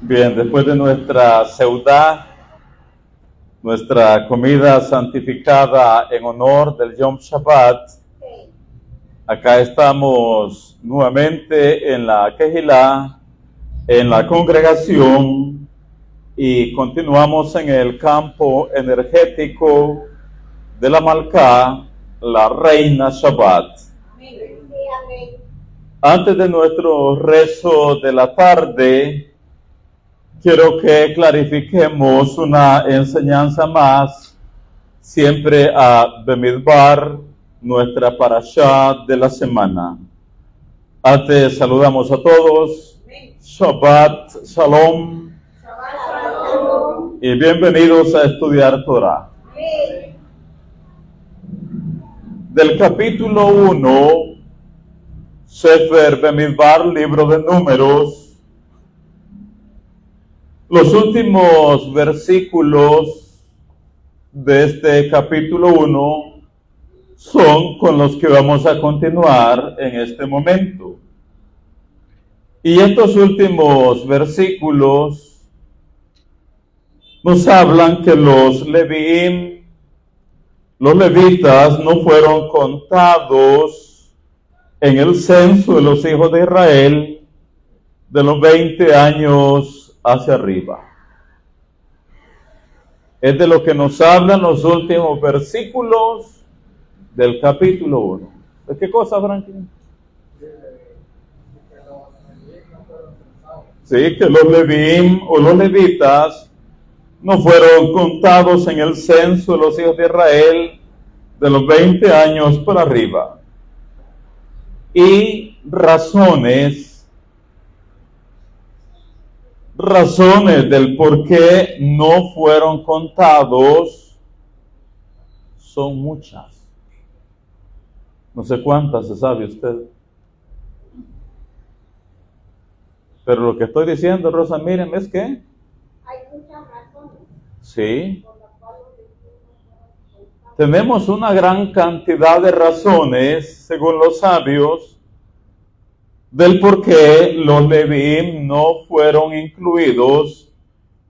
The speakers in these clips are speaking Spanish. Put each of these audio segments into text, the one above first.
Bien, después de nuestra seudá, nuestra comida santificada en honor del Yom Shabbat, acá estamos nuevamente en la Kehilá, en la congregación, y continuamos en el campo energético de la Malcá, la reina Shabbat. Antes de nuestro rezo de la tarde, quiero que clarifiquemos una enseñanza más, siempre a Bemidbar, nuestra parashá de la semana. Antes saludamos a todos, Shabbat Shalom, y bienvenidos a estudiar Torah. Del capítulo 1, Sefer Bemidbar, libro de Números, los últimos versículos de este capítulo 1 son con los que vamos a continuar en este momento. Y estos últimos versículos nos hablan que los levitas no fueron contados en el censo de los hijos de Israel de los 20 años hacia arriba. Es de lo que nos hablan los últimos versículos del capítulo 1. ¿De qué cosa, Franklin? Sí, que los levíim o los levitas no fueron contados en el censo de los hijos de Israel de los 20 años para arriba. Y razones del por qué no fueron contados son muchas. No sé cuántas se sabe usted. Pero lo que estoy diciendo, Rosa, miren, es que hay muchas razones. Sí. Tenemos una gran cantidad de razones, según los sabios, del por qué los levíim no fueron incluidos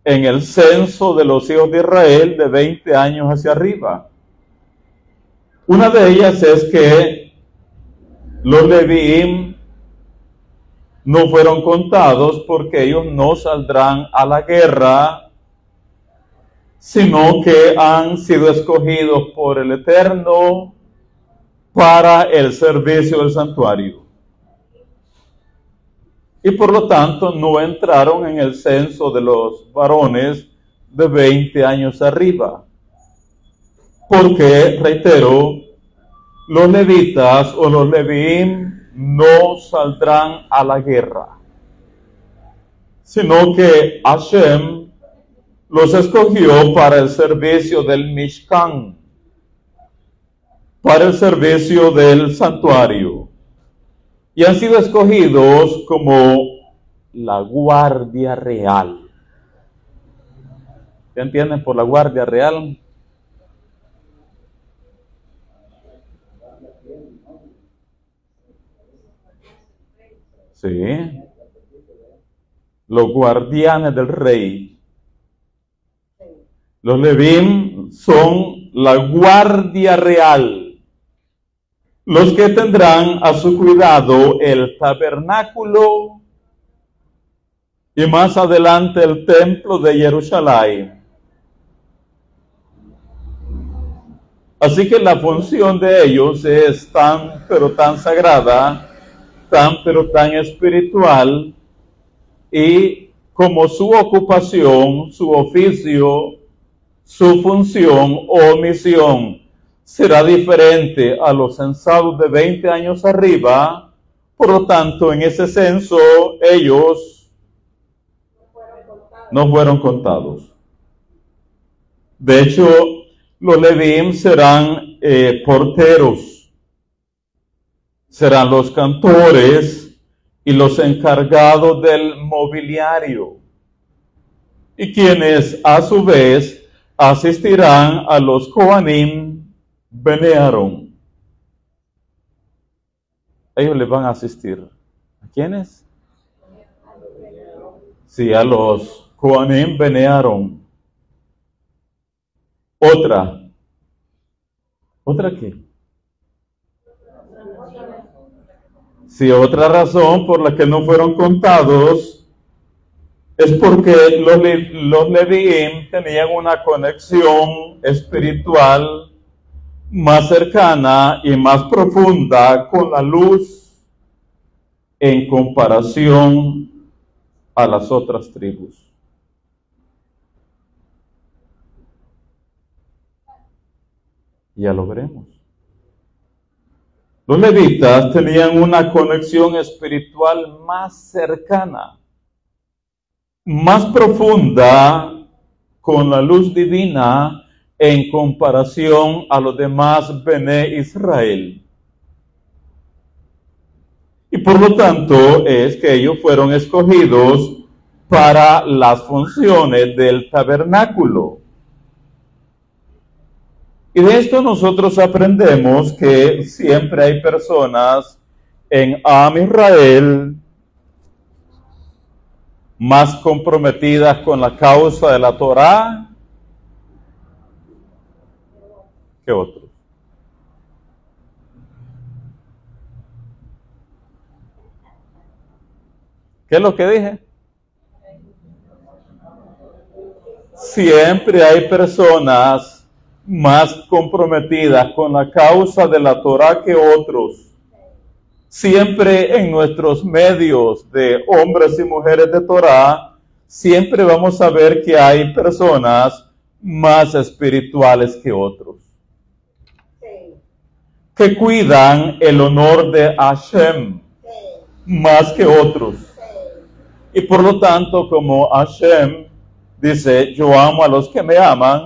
en el censo de los hijos de Israel de 20 años hacia arriba. Una de ellas es que los levíim no fueron contados porque ellos no saldrán a la guerra, sino que han sido escogidos por el Eterno para el servicio del santuario. Y por lo tanto no entraron en el censo de los varones de 20 años arriba. Porque, reitero, los levitas o los levíim no saldrán a la guerra, sino que Hashem los escogió para el servicio del Mishkan, para el servicio del santuario. Y han sido escogidos como la guardia real. ¿Qué entienden por la guardia real? Sí. Los guardianes del rey. Los levíim son la guardia real, los que tendrán a su cuidado el tabernáculo y más adelante el templo de Jerusalén. Así que la función de ellos es tan pero tan sagrada, tan pero tan espiritual, y como su ocupación, su oficio, su función o misión será diferente a los censados de 20 años arriba, por lo tanto, en ese censo ellos no fueron contados. De hecho, los levíim serán porteros, serán los cantores y los encargados del mobiliario, y quienes a su vez asistirán a los Kohanim Bene Aarón. Ellos les van a asistir. ¿A quiénes? Sí, a los Kohanim Benearon. ¿Otra qué? Sí, otra razón por la que no fueron contados es porque los Levíim tenían una conexión espiritual más cercana y más profunda con la luz en comparación a las otras tribus. Ya lo veremos. Los levitas tenían una conexión espiritual más cercana, más profunda con la luz divina en comparación a los demás Bene Israel. Y por lo tanto es que ellos fueron escogidos para las funciones del tabernáculo. Y de esto nosotros aprendemos que siempre hay personas en Am Israel más comprometidas con la causa de la Torá que otros. ¿Qué es lo que dije? Siempre hay personas más comprometidas con la causa de la Torá que otros. Siempre en nuestros medios de hombres y mujeres de Torá, siempre vamos a ver que hay personas más espirituales que otros. Que cuidan el honor de Hashem más que otros. Y por lo tanto, como Hashem dice, yo amo a los que me aman,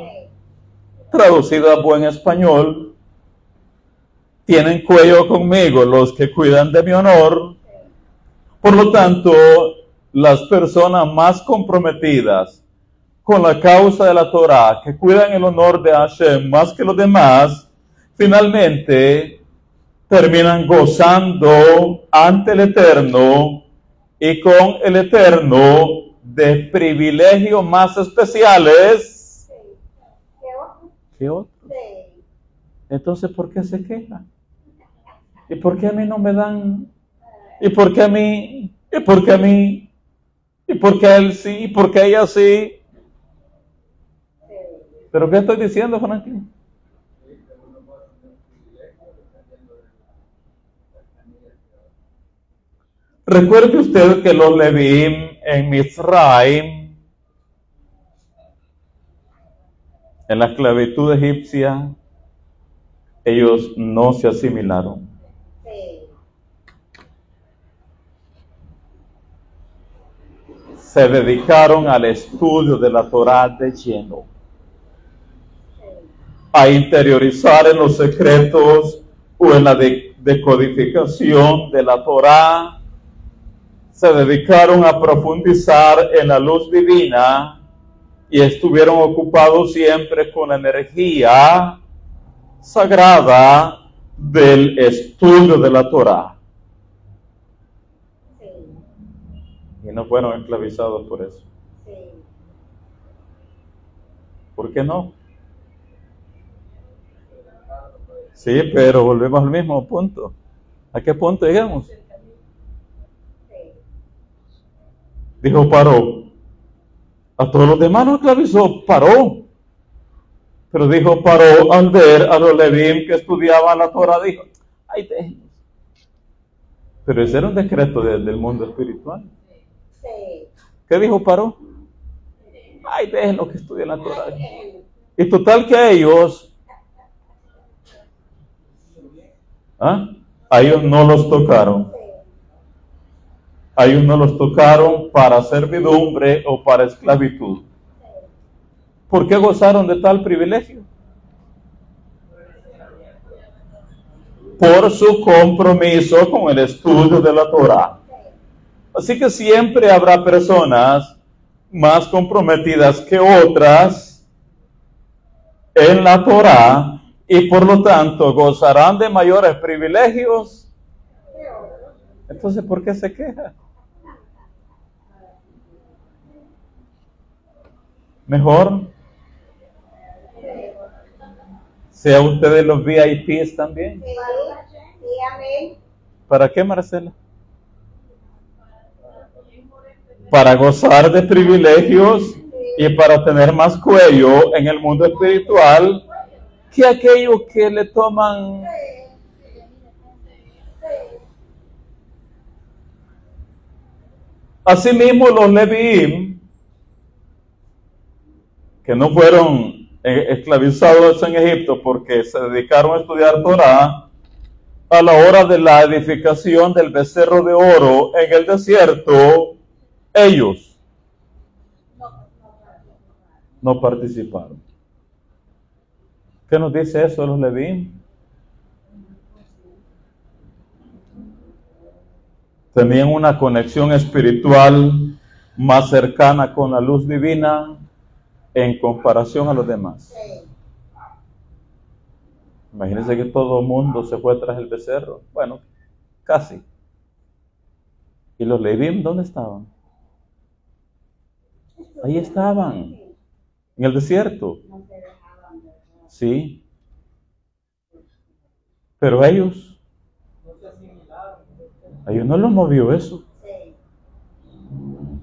traducido a buen español, tienen cuello conmigo los que cuidan de mi honor. Por lo tanto, las personas más comprometidas con la causa de la Torá, que cuidan el honor de Hashem más que los demás, finalmente terminan gozando ante el Eterno y con el Eterno de privilegios más especiales que otros. Entonces, ¿por qué se quejan? ¿Y por qué a mí no me dan? ¿Y por qué a mí? ¿Y por qué a mí? ¿Y por qué a él sí? ¿Y por qué a ella sí? ¿Pero qué estoy diciendo, Franklin? Recuerde usted que los Levíim en Mizraim, en la esclavitud egipcia, ellos no se asimilaron. Se dedicaron al estudio de la Torá de lleno, a interiorizar en los secretos o en la decodificación de la Torá. Se dedicaron a profundizar en la luz divina y estuvieron ocupados siempre con la energía sagrada del estudio de la Torá. Y no fueron esclavizados por eso. ¿Por qué no? Sí, pero volvemos al mismo punto. ¿A qué punto llegamos? Dijo, paró. A todos los demás no esclavizó, paró. Pero dijo, paró al ver a los Levíim que estudiaban la Torah, dijo, ay, déjenos. Pero ese era un decreto del mundo espiritual. ¿Qué dijo, paró? Ay, déjenlos que estudien la Torah. Y total que a ellos a ellos no los tocaron. A ellos no los tocaron para servidumbre o para esclavitud. ¿Por qué gozaron de tal privilegio? Por su compromiso con el estudio de la Torá. Así que siempre habrá personas más comprometidas que otras en la Torá y por lo tanto gozarán de mayores privilegios. Entonces, ¿por qué se queja? Mejor sea usted de los VIPs también. ¿Para qué, Marcela? Para gozar de privilegios y para tener más cuello en el mundo espiritual que aquellos que le toman asimismo los Leviim, que no fueron esclavizados en Egipto porque se dedicaron a estudiar Torah, a la hora de la edificación del becerro de oro en el desierto, ellos no participaron. ¿Qué nos dice eso de los Levín? Tenían una conexión espiritual más cercana con la luz divina en comparación a los demás. Imagínense que todo el mundo se fue tras el becerro. Bueno, casi. ¿Y los Levín dónde estaban? Ahí estaban, en el desierto. Sí. Pero ellos no los movió eso.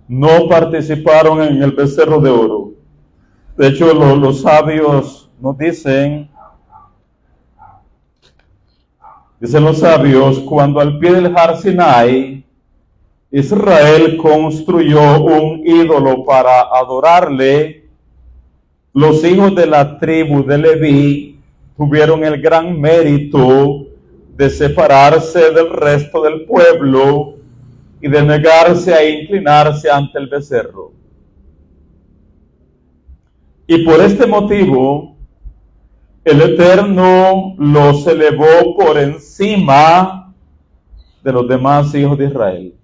No participaron en el becerro de oro. De hecho, los sabios nos dicen los sabios, cuando al pie del Har Sinai, Israel construyó un ídolo para adorarle, los hijos de la tribu de Leví tuvieron el gran mérito de separarse del resto del pueblo y de negarse a inclinarse ante el becerro. Y por este motivo, el Eterno los elevó por encima de los demás hijos de Israel.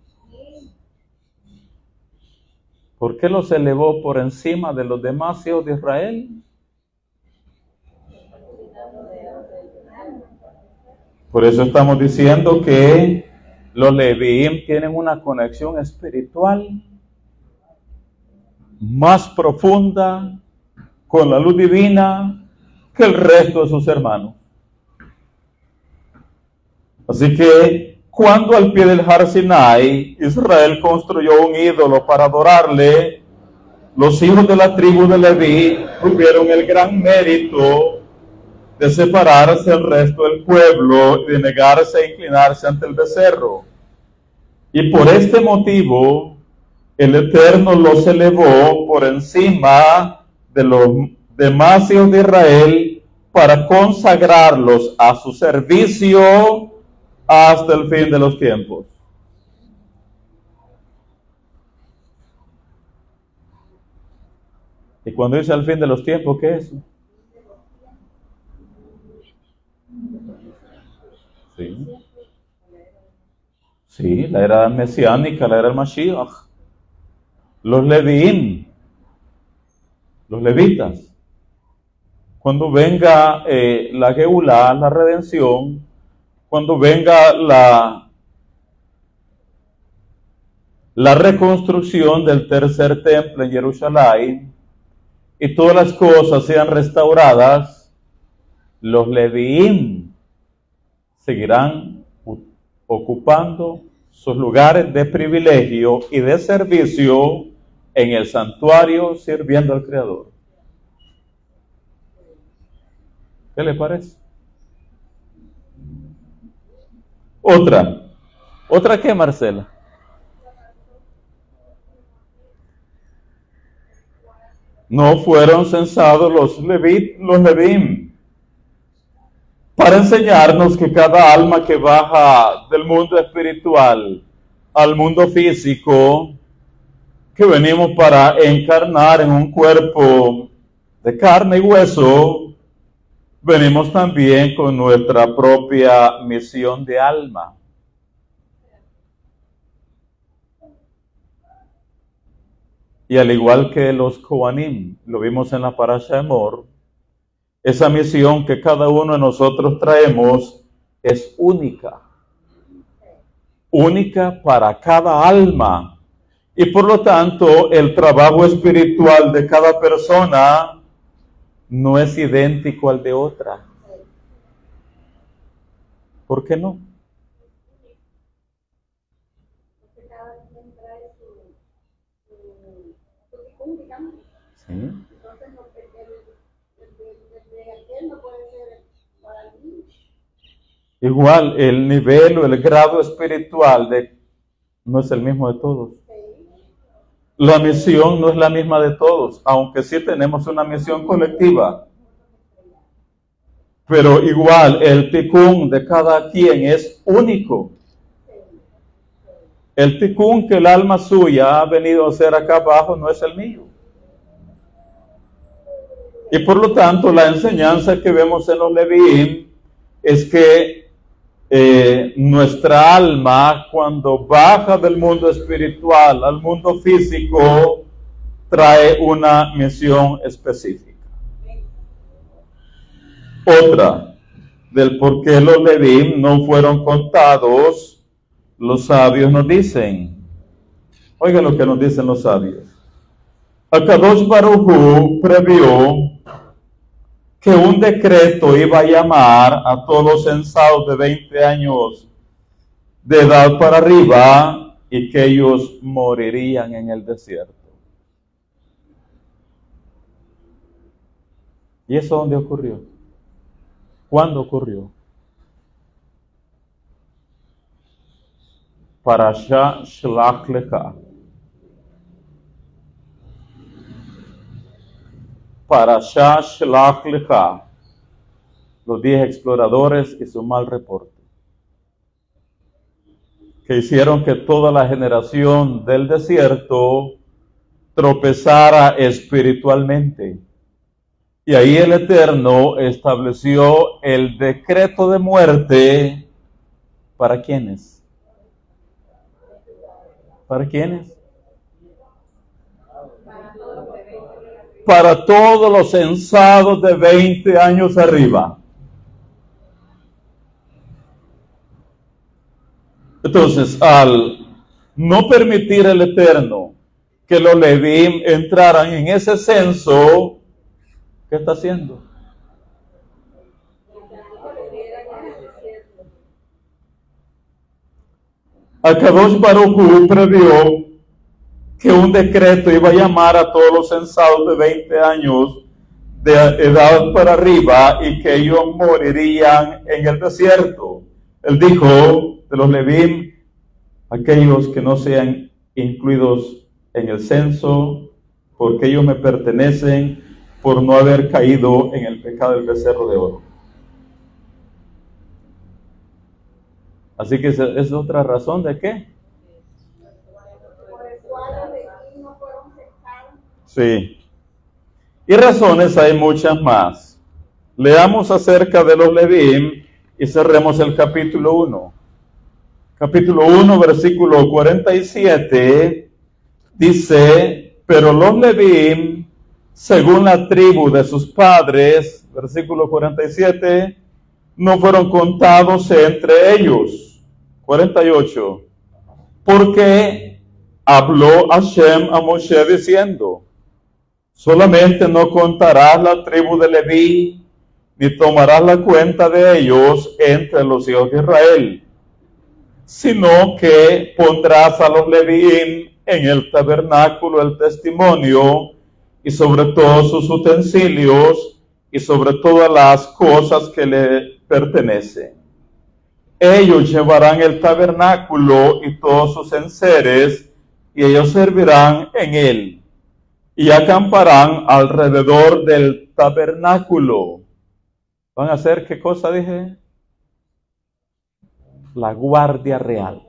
¿Por qué los elevó por encima de los demás hijos de Israel? Por eso estamos diciendo que los Levíim tienen una conexión espiritual más profunda con la luz divina que el resto de sus hermanos. Así que cuando al pie del Har Sinai Israel construyó un ídolo para adorarle, los hijos de la tribu de Leví tuvieron el gran mérito de separarse del resto del pueblo y de negarse a inclinarse ante el becerro. Y por este motivo el Eterno los elevó por encima de los demás hijos de Israel para consagrarlos a su servicio hasta el fin de los tiempos. Y cuando dice al fin de los tiempos, ¿qué es eso? Sí, la era mesiánica, la era del Mashiach. Los Levín, los levitas. Cuando venga la Geulá, la redención, cuando venga la reconstrucción del tercer templo en Jerusalén y todas las cosas sean restauradas, los Levín seguirán ocupando sus lugares de privilegio y de servicio en el santuario sirviendo al Creador. ¿Qué le parece? ¿Otra qué, Marcela? No fueron censados los Levín para enseñarnos que cada alma que baja del mundo espiritual al mundo físico, que venimos para encarnar en un cuerpo de carne y hueso, venimos también con nuestra propia misión de alma. Y al igual que los Kohanim, lo vimos en la Parasha de Emor, esa misión que cada uno de nosotros traemos es única. Única para cada alma. Y por lo tanto, el trabajo espiritual de cada persona no es idéntico al de otra. ¿Por qué no? Sí. Igual, el nivel o el grado espiritual no es el mismo de todos. La misión no es la misma de todos, aunque sí tenemos una misión colectiva. Pero igual, el tikkun de cada quien es único. El tikkun que el alma suya ha venido a hacer acá abajo no es el mío. Y por lo tanto, la enseñanza que vemos en los Levíim es que nuestra alma, cuando baja del mundo espiritual al mundo físico, trae una misión específica. Otra, del por qué los Levíim no fueron contados, los sabios nos dicen. Oigan lo que nos dicen los sabios. Akadosh Baruj Hu previó que un decreto iba a llamar a todos los censados de 20 años de edad para arriba y que ellos morirían en el desierto. ¿Y eso dónde ocurrió? ¿Cuándo ocurrió? Parashá Shlach Lecha. Parashá Shlach Lecha. Los 10 exploradores y su mal reporte, que hicieron que toda la generación del desierto tropezara espiritualmente. Y ahí el Eterno estableció el decreto de muerte. ¿Para quiénes? ¿Para quiénes? Para todos los censados de 20 años arriba. Entonces, al no permitir el Eterno que los Levíim entraran en ese censo, ¿qué está haciendo? Akadosh Baruj Hu previó que un decreto iba a llamar a todos los censados de 20 años de edad para arriba y que ellos morirían en el desierto. Él dijo de los Levíim, aquellos que no sean incluidos en el censo, porque ellos me pertenecen por no haber caído en el pecado del becerro de oro. Así que esa es otra razón de qué. Sí. Y razones hay muchas más. Leamos acerca de los Levíim y cerremos el capítulo 1. Capítulo 1, versículo 47, dice, pero los Levíim, según la tribu de sus padres, versículo 47, no fueron contados entre ellos. 48, porque habló Hashem a Moshe diciendo, solamente no contarás la tribu de Leví, ni tomarás la cuenta de ellos entre los hijos de Israel, sino que pondrás a los Levíim en el tabernáculo el testimonio, y sobre todos sus utensilios, y sobre todas las cosas que le pertenecen. Ellos llevarán el tabernáculo y todos sus enseres, y ellos servirán en él, y acamparán alrededor del tabernáculo. ¿Van a hacer qué cosa dije? La guardia real.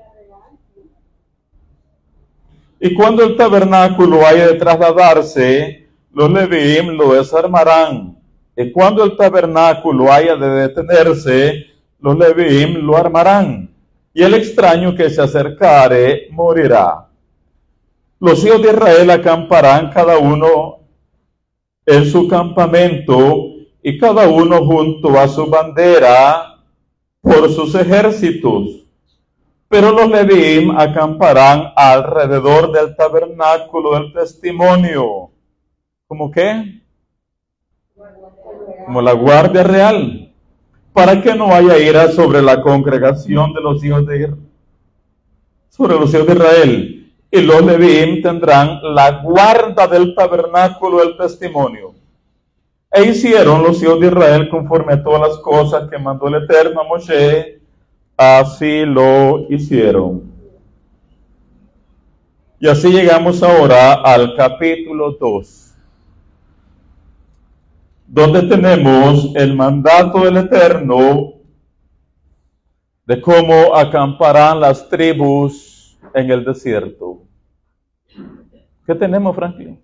Y cuando el tabernáculo haya de trasladarse, los Levíim lo desarmarán. Y cuando el tabernáculo haya de detenerse, los Levíim lo armarán. Y el extraño que se acercare morirá. Los hijos de Israel acamparán cada uno en su campamento, y cada uno junto a su bandera por sus ejércitos. Pero los Levíim acamparán alrededor del tabernáculo del testimonio. ¿Cómo qué? Como la guardia real, para que no haya ira sobre la congregación de los hijos de Israel, sobre los hijos de Israel. Y los Levíim tendrán la guarda del tabernáculo del testimonio. E hicieron los hijos de Israel conforme a todas las cosas que mandó el Eterno a Moshe, así lo hicieron. Y así llegamos ahora al capítulo 2, donde tenemos el mandato del Eterno de cómo acamparán las tribus en el desierto. ¿Qué tenemos, Franklin?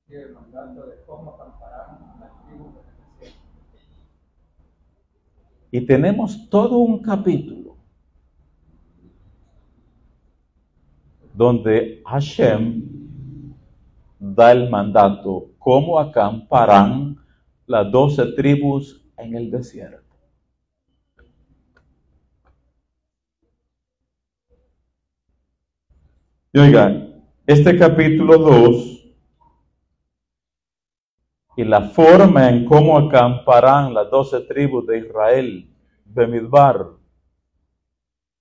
El mandato de cómo acamparán las tribus en el desierto. Y tenemos todo un capítulo donde Hashem da el mandato, cómo acamparán las 12 tribus en el desierto. Y oigan, este capítulo 2 y la forma en cómo acamparán las 12 tribus de Israel, Bemidbar,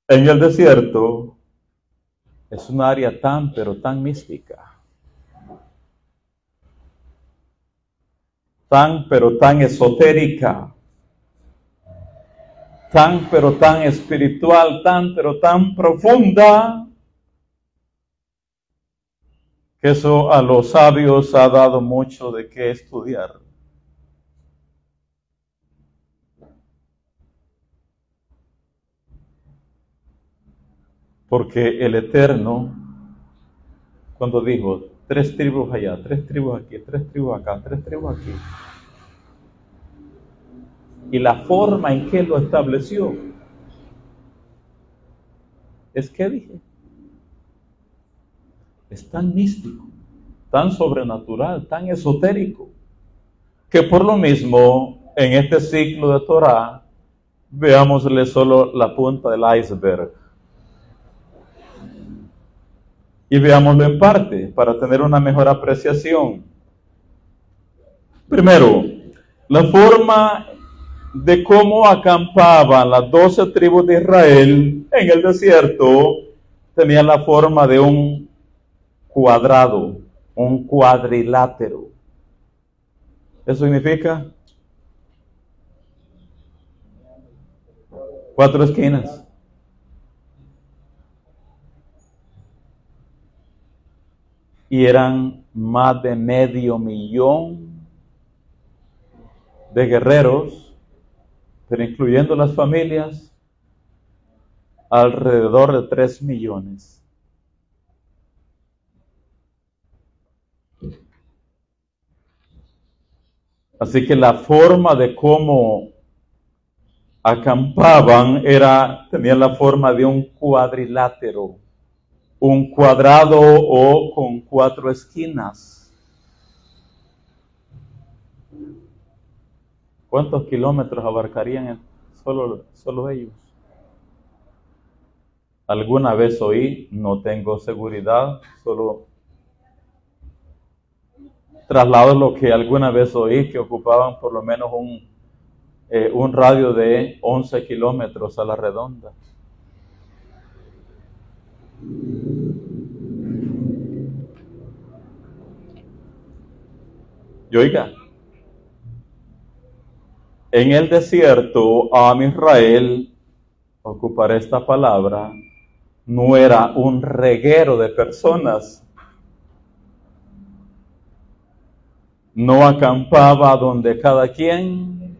en el desierto, es un área tan, pero tan mística. Tan, pero tan esotérica. Tan, pero tan espiritual, tan, pero tan profunda, que eso a los sabios ha dado mucho de qué estudiar. Porque el Eterno, cuando dijo 3 tribus allá, 3 tribus aquí, 3 tribus acá, 3 tribus aquí, y la forma en que lo estableció, es que dije, es tan místico, tan sobrenatural, tan esotérico, que por lo mismo, en este ciclo de Torah, veámosle solo la punta del iceberg. Y veámoslo en parte, para tener una mejor apreciación. Primero, la forma de cómo acampaban las 12 tribus de Israel en el desierto, tenía la forma de un cuadrado, un cuadrilátero. ¿Eso significa? 4 esquinas. Y eran más de 500,000 de guerreros, pero incluyendo las familias, alrededor de 3 millones. Así que la forma de cómo acampaban tenía la forma de un cuadrilátero, un cuadrado o con 4 esquinas. ¿Cuántos kilómetros abarcarían solo ellos? Alguna vez oí, no tengo seguridad, solo traslado lo que alguna vez oí, que ocupaban por lo menos un radio de 11 kilómetros a la redonda. Y oiga, en el desierto, Am Israel, ocuparé esta palabra, no era un reguero de personas. No acampaba donde cada quien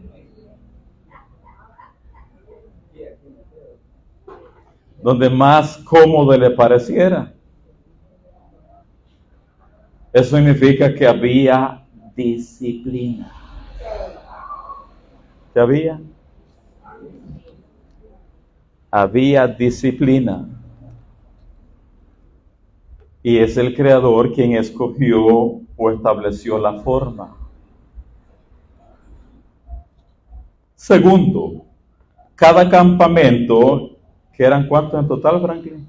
donde más cómodo le pareciera. Eso significa que había disciplina. ¿Qué había? Había disciplina. Y es el Creador quien escogió o estableció la forma. Segundo, cada campamento ¿Que eran cuántos en total, Franklin?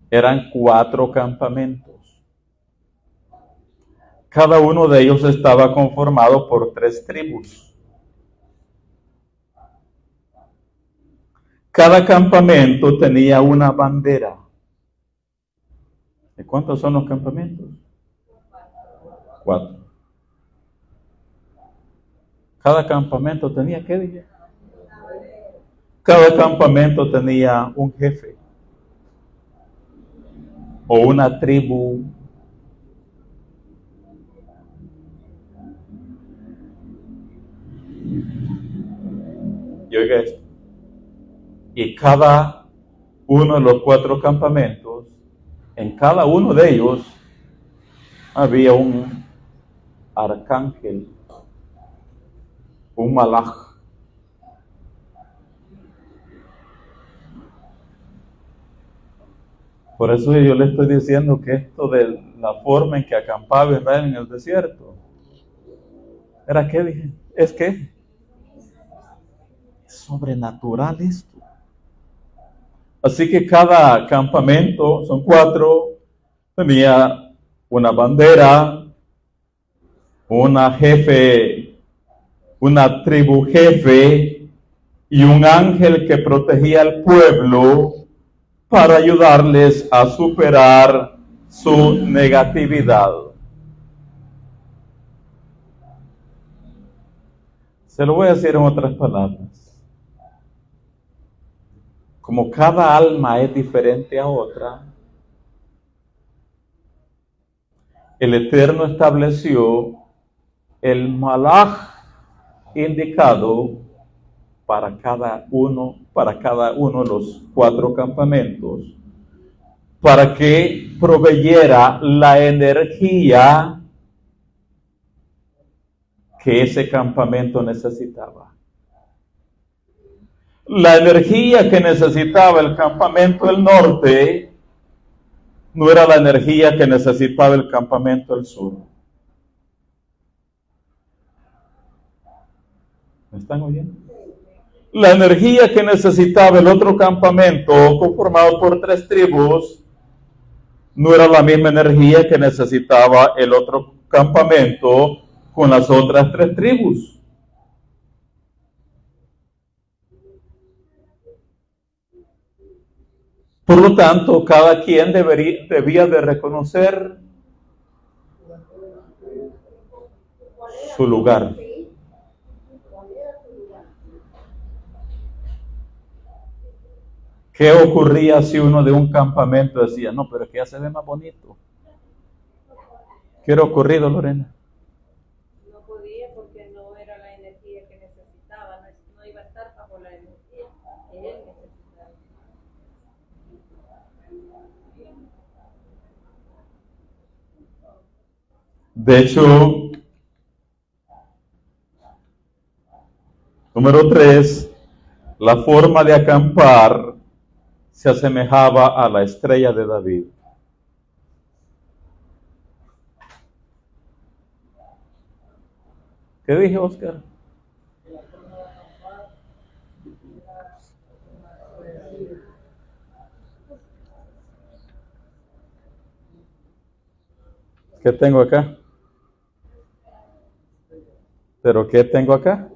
Eran 4 campamentos. Cada uno de ellos estaba conformado por 3 tribus. Cada campamento tenía una bandera. ¿De cuántos son los campamentos? 4. Cada campamento tenía, ¿qué dije? Cada campamento tenía un jefe o una tribu. Y oiga esto. Y cada uno de los 4 campamentos, en cada uno de ellos había un arcángel, un malaj. Por eso yo le estoy diciendo que esto de la forma en que acampaba Israel en el desierto, ¿era qué dije? Es que es sobrenatural esto. Así que cada campamento, son 4, tenía una bandera, una tribu jefe y un ángel que protegía al pueblo para ayudarles a superar su negatividad. Se lo voy a decir en otras palabras. Como cada alma es diferente a otra, el Eterno estableció el malaj indicado para cada uno de los 4 campamentos, para que proveyera la energía que ese campamento necesitaba. La energía que necesitaba el campamento del norte no era la energía que necesitaba el campamento del sur. ¿Me están oyendo? La energía que necesitaba el otro campamento, conformado por 3 tribus, no era la misma energía que necesitaba el otro campamento con las otras 3 tribus. Por lo tanto, cada quien debía de reconocer su lugar. ¿Qué ocurría si uno de un campamento decía, no, pero es que ya se ve más bonito? ¿Qué hubiera ocurrido, Lorena? No podía porque no era la energía que necesitaba, no iba a estar bajo la energía que él necesitaba. De hecho, número 3, la forma de acampar se asemejaba a la estrella de David. ¿Qué dije, Oscar? ¿Qué tengo acá? ¿Pero qué tengo acá?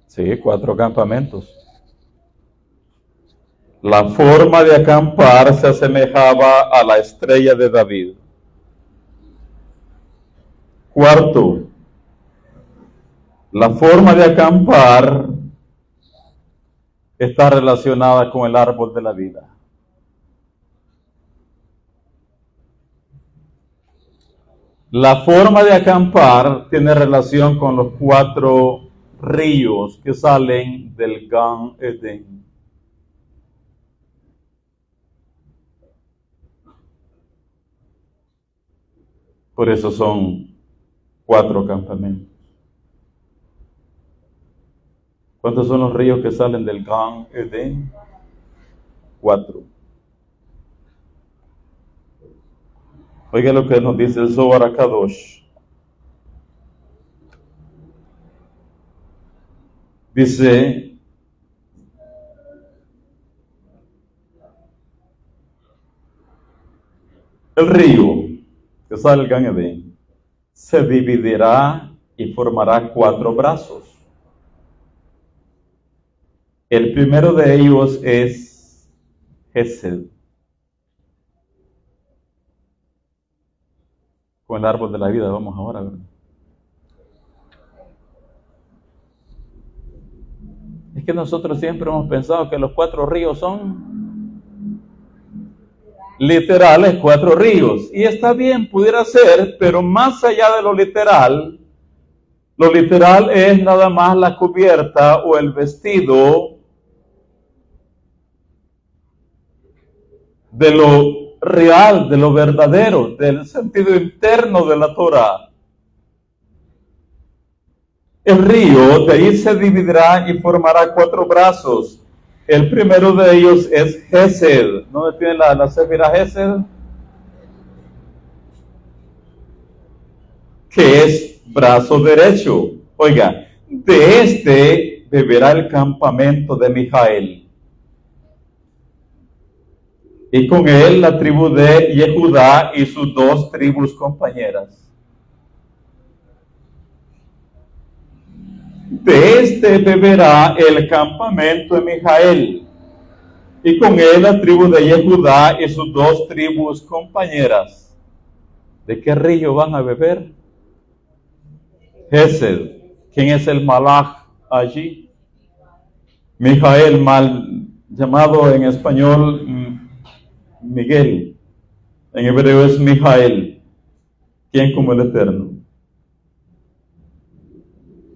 Sí, 4 campamentos. La forma de acampar se asemejaba a la estrella de David. 4, la forma de acampar está relacionada con el árbol de la vida. La forma de acampar tiene relación con los 4 ríos que salen del Gan Eden. Por eso son 4 campamentos. ¿Cuántos son los ríos que salen del Gran Edén? 4. Oiga lo que nos dice el Zohar HaKadosh. Dice, el río que sale del Gan Edén se dividirá y formará 4 brazos. El primero de ellos es Hesed, con el árbol de la vida vamos ahora, ¿verdad? Es que nosotros siempre hemos pensado que los 4 ríos son literales, 4 ríos. Y está bien, pudiera ser, pero más allá de lo literal es nada más la cubierta o el vestido de lo real, de lo verdadero, del sentido interno de la Torah. El río de ahí se dividirá y formará 4 brazos. El primero de ellos es Hesed. ¿Dónde tiene la sefira Hesed? Que es brazo derecho. Oiga, de este beberá el campamento de Mijael. Y con él la tribu de Yehudá y sus 2 tribus compañeras. De este beberá el campamento de Mijael, y con él la tribu de Yehudá y sus 2 tribus compañeras. ¿De qué río van a beber? Hesed. ¿Quién es el malach allí? Mijael, mal llamado en español Miguel. En hebreo es Mijael. ¿Quién como el Eterno?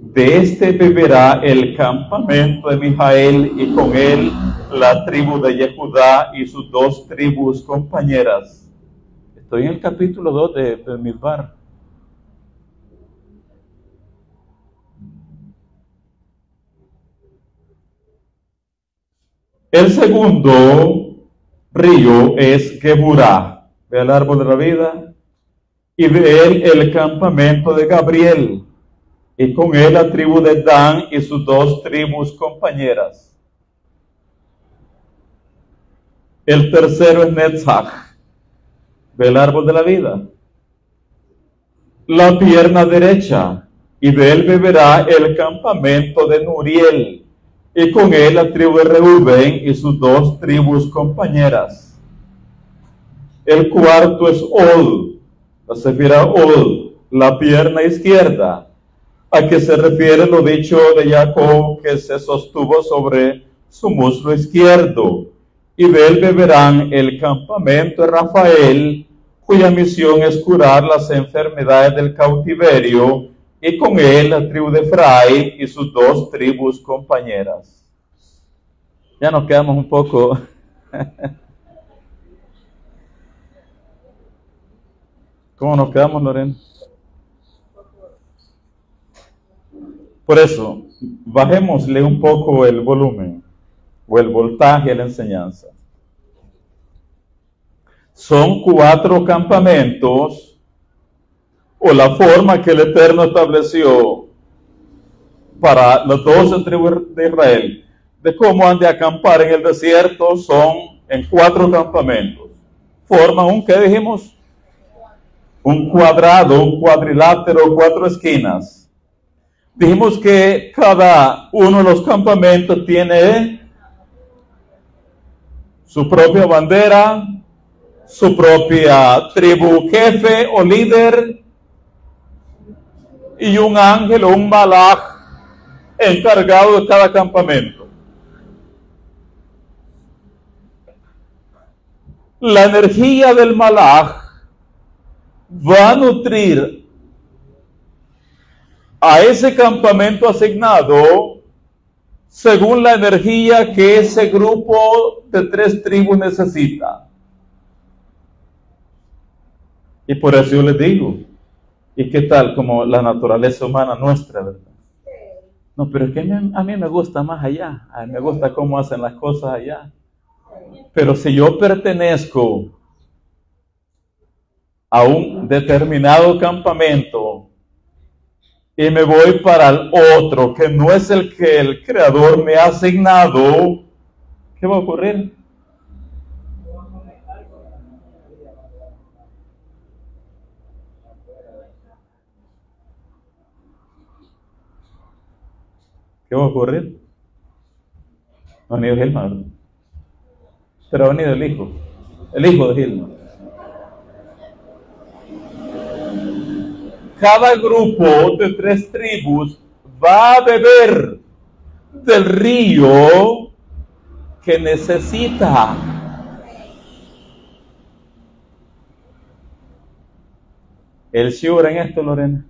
De este beberá el campamento de Mijael, y con él la tribu de Yehudá y sus 2 tribus compañeras. Estoy en el capítulo 2 de Midbar. El segundo río es Geburá. Ve el árbol de la vida. Y de él el campamento de Gabriel. Y con él la tribu de Dan y sus 2 tribus compañeras. El tercero es Netzach, del árbol de la vida. La pierna derecha, y de él beberá el campamento de Nuriel. Y con él la tribu de Reubén y sus 2 tribus compañeras. El cuarto es Od, la sefira Od, la pierna izquierda. ¿A qué se refiere lo dicho de Jacob, que se sostuvo sobre su muslo izquierdo? Y de él beberán el campamento de Rafael, cuya misión es curar las enfermedades del cautiverio, y con él la tribu de Efraín y sus 2 tribus compañeras. Ya nos quedamos un poco. ¿Cómo nos quedamos, Lorena? Por eso, bajémosle un poco el volumen o el voltaje a la enseñanza. Son 4 campamentos, o la forma que el Eterno estableció para las 12 tribus de Israel, de cómo han de acampar en el desierto, son en 4 campamentos. Forman un, ¿qué dijimos? Un cuadrado, un cuadrilátero, 4 esquinas. Dijimos que cada uno de los campamentos tiene su propia bandera, su propia tribu jefe o líder, y un ángel o un malach encargado de cada campamento. La energía del malach va a nutrir a ese campamento asignado según la energía que ese grupo de 3 tribus necesita. Y por eso yo les digo, ¿y qué tal como la naturaleza humana nuestra, verdad? No, pero es que a mí me gusta más allá. A mí me gusta cómo hacen las cosas allá. Pero si yo pertenezco a un determinado campamento y me voy para el otro, que no es el que el Creador me ha asignado, ¿qué va a ocurrir? ¿Qué va a ocurrir? No ha venido Gilma, ¿verdad? Pero ha venido el hijo de Gilma. Cada grupo de 3 tribus va a beber del río que necesita. ¿El shiur en esto, Lorena?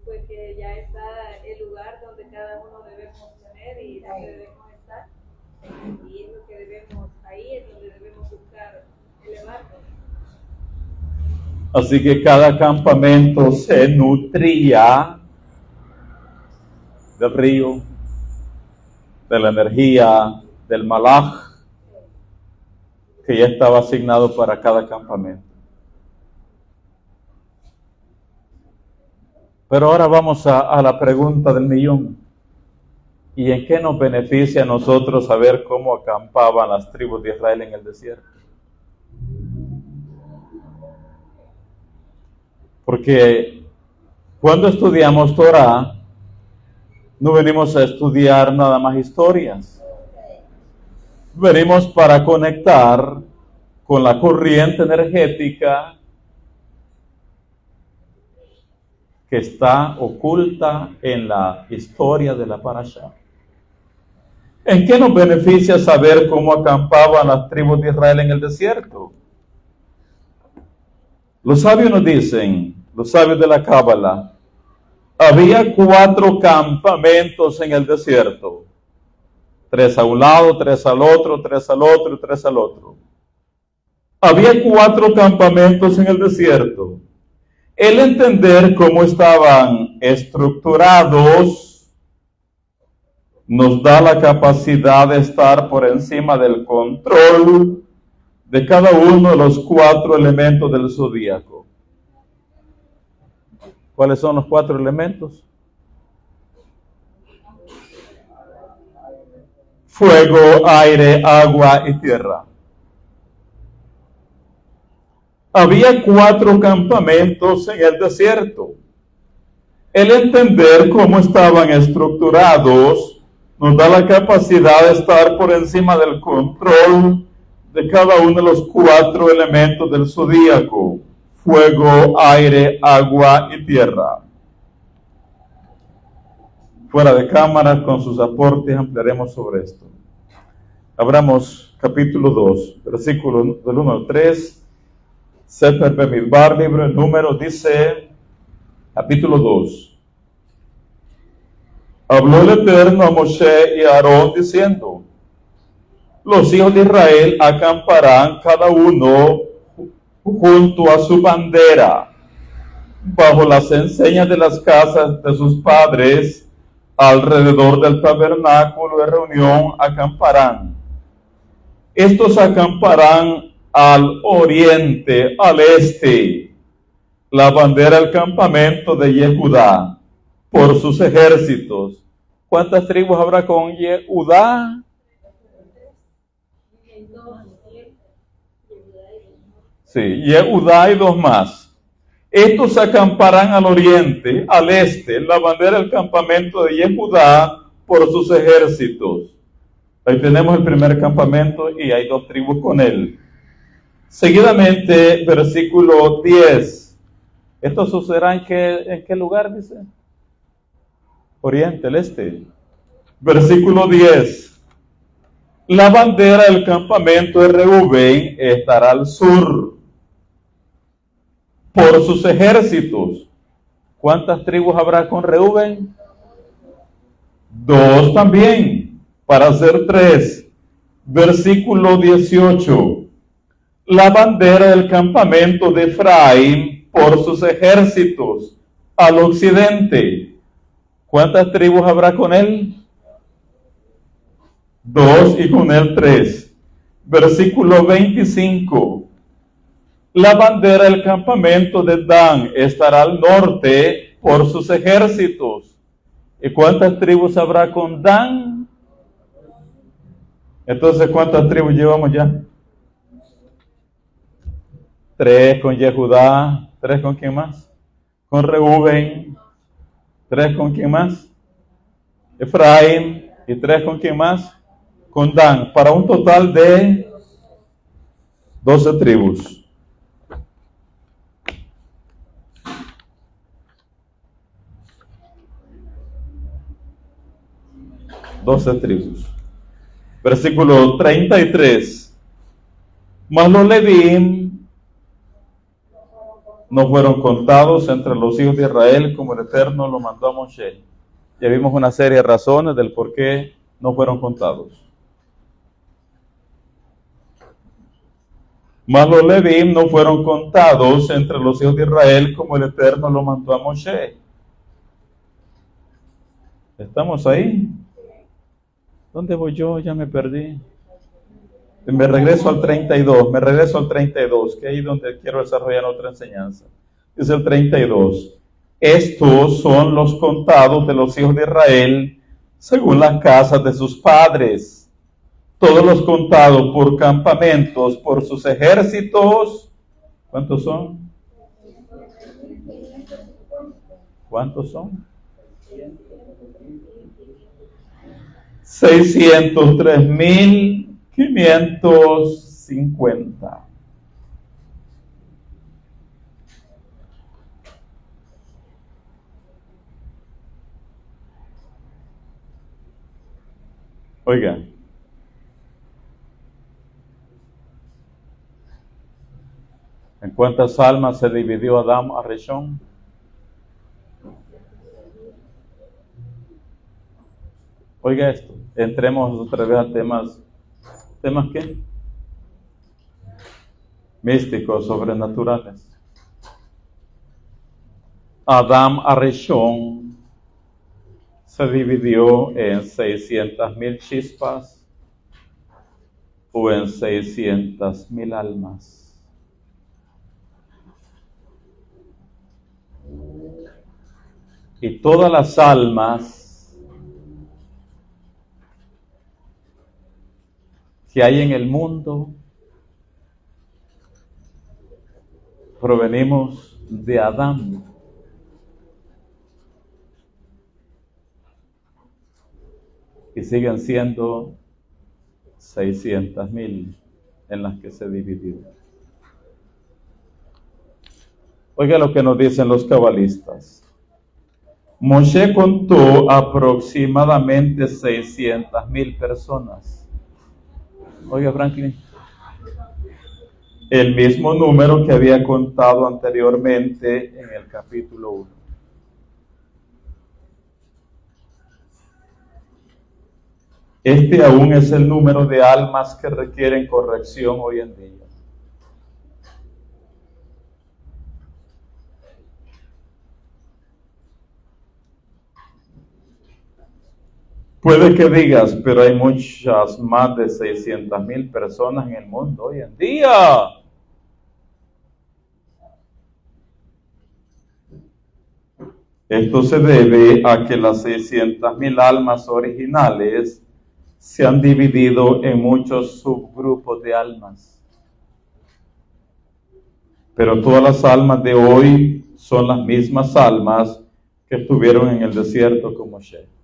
Pues que ya está el lugar donde cada uno debemos tener y donde debemos estar. Y es lo que debemos, ahí es donde debemos buscar elevarnos. Así que cada campamento se nutría del río, de la energía, del malaj, que ya estaba asignado para cada campamento. Pero ahora vamos a la pregunta del millón. ¿Y en qué nos beneficia a nosotros saber cómo acampaban las tribus de Israel en el desierto? Porque cuando estudiamos Torah, no venimos a estudiar nada más historias. Venimos para conectar con la corriente energética que está oculta en la historia de la parashá. ¿En qué nos beneficia saber cómo acampaban las tribus de Israel en el desierto? Los sabios nos dicen, los sabios de la Cábala, había 4 campamentos en el desierto. 3 a un lado, 3 al otro, 3 al otro y 3 al otro. Había 4 campamentos en el desierto. El entender cómo estaban estructurados nos da la capacidad de estar por encima del control de cada uno de los 4 elementos del zodíaco. ¿Cuáles son los 4 elementos? Fuego, aire, agua y tierra. Había 4 campamentos en el desierto. El entender cómo estaban estructurados nos da la capacidad de estar por encima del control de cada uno de los 4 elementos del zodíaco: fuego, aire, agua y tierra. Fuera de cámara, con sus aportes, ampliaremos sobre esto. Abramos capítulo 2, versículo del 1 al 3. Sefer Bemidbar, libro de Números, dice, capítulo 2. Habló el Eterno a Moshe y a Aarón diciendo: los hijos de Israel acamparán cada uno junto a su bandera, bajo las enseñas de las casas de sus padres, alrededor del tabernáculo de reunión acamparán. Estos acamparán al oriente, al este, la bandera del campamento de Yehudá, por sus ejércitos. ¿Cuántas tribus habrá con Yehudá? Sí, Yehudá y 2 más. Estos acamparán al oriente, al este, la bandera del campamento de Yehudá, por sus ejércitos. Ahí tenemos el primer campamento y hay 2 tribus con él. Seguidamente, versículo 10. ¿Esto sucederá en qué lugar, dice? Oriente, el este. Versículo 10. La bandera del campamento de Reubén estará al sur, por sus ejércitos. ¿Cuántas tribus habrá con Reubén? 2 también, para ser 3. Versículo 18. la bandera del campamento de Efraín por sus ejércitos al occidente. ¿Cuántas tribus habrá con él? 2 y con él 3. Versículo 25. La bandera del campamento de Dan estará al norte por sus ejércitos. ¿Y cuántas tribus habrá con Dan? Entonces, ¿cuántas tribus llevamos ya? 3 con Yehudá. 3 con quién más? Con Reuben. 3 con quién más? Efraín. Y 3 con quién más? Con Dan, para un total de 12 tribus. Versículo 33. Mas los Levín no fueron contados entre los hijos de Israel como el Eterno lo mandó a Moshe. Ya vimos una serie de razones del por qué no fueron contados. Mas los Levín no fueron contados entre los hijos de Israel como el Eterno lo mandó a Moshe. ¿Estamos ahí? ¿Dónde voy yo? Ya me perdí. Me regreso al 32, que es ahí donde quiero desarrollar otra enseñanza. Es el 32. Estos son los contados de los hijos de Israel según las casas de sus padres. Todos los contados por campamentos, por sus ejércitos. ¿Cuántos son? ¿Cuántos son? 603,550. Oiga, ¿en cuántas almas se dividió Adán a Rishon? Oiga esto, entremos otra vez a temas ¿qué? Místicos, sobrenaturales. Adán Arishon se dividió en 600,000 chispas o en 600,000 almas. Y todas las almas que hay en el mundo provenimos de Adán. Y siguen siendo 600,000 en las que se dividió. Oiga lo que nos dicen los cabalistas. Moshe contó aproximadamente 600,000 personas. Oiga, Franklin, el mismo número que había contado anteriormente en el capítulo 1. Este aún es el número de almas que requieren corrección hoy en día. Puede que digas, pero hay muchas más de 600,000 personas en el mundo hoy en día. Esto se debe a que las 600,000 almas originales se han dividido en muchos subgrupos de almas. Pero todas las almas de hoy son las mismas almas que estuvieron en el desierto con Moshe.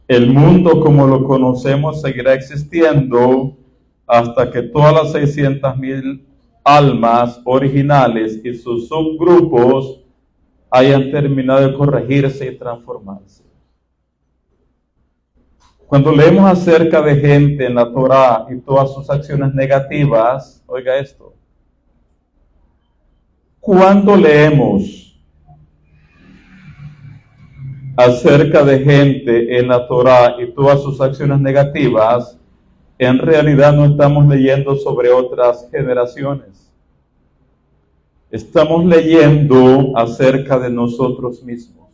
El mundo como lo conocemos seguirá existiendo hasta que todas las 600,000 almas originales y sus subgrupos hayan terminado de corregirse y transformarse. Cuando leemos acerca de gente en la Torá y todas sus acciones negativas, oiga esto, cuando leemos acerca de gente en la Torá y todas sus acciones negativas, en realidad no estamos leyendo sobre otras generaciones. Estamos leyendo acerca de nosotros mismos.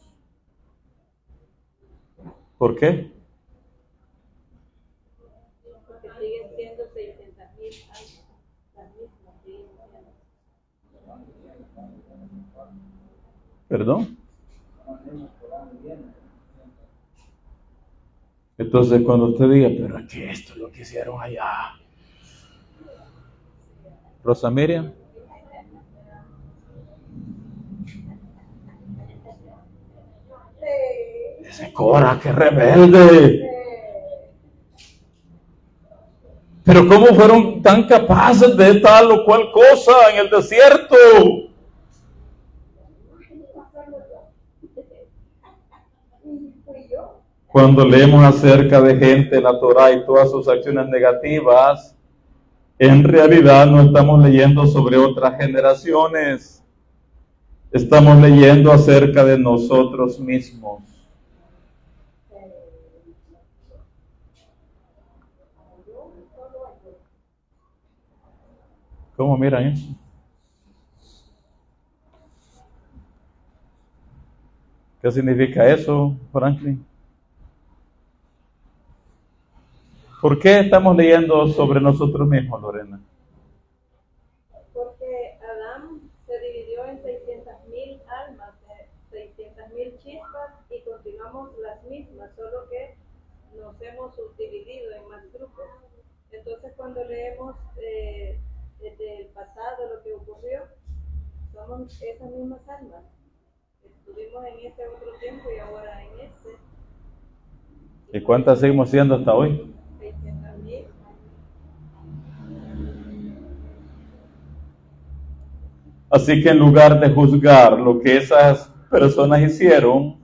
¿Por qué? Porque siguen siendo 600,000 años, las mismas siguen siendo. ¿Perdón? Entonces cuando usted diga, pero es que esto es lo que hicieron allá. Rosa Miriam. Ese Cora, qué rebelde. Pero ¿cómo fueron tan capaces de tal o cual cosa en el desierto? Cuando leemos acerca de gente en la Torá y todas sus acciones negativas, en realidad no estamos leyendo sobre otras generaciones. Estamos leyendo acerca de nosotros mismos. ¿Cómo miran eso? ¿Qué significa eso, Franklin? ¿Por qué estamos leyendo sobre nosotros mismos, Lorena? Porque Adán se dividió en 600,000 almas, 600,000 chispas, y continuamos las mismas, solo que nos hemos subdividido en más grupos. Entonces, cuando leemos desde el pasado lo que ocurrió, somos esas mismas almas. Estuvimos en ese otro tiempo y ahora en este. ¿Y cuántas seguimos siendo hasta hoy? 600,000. Así que en lugar de juzgar lo que esas personas hicieron,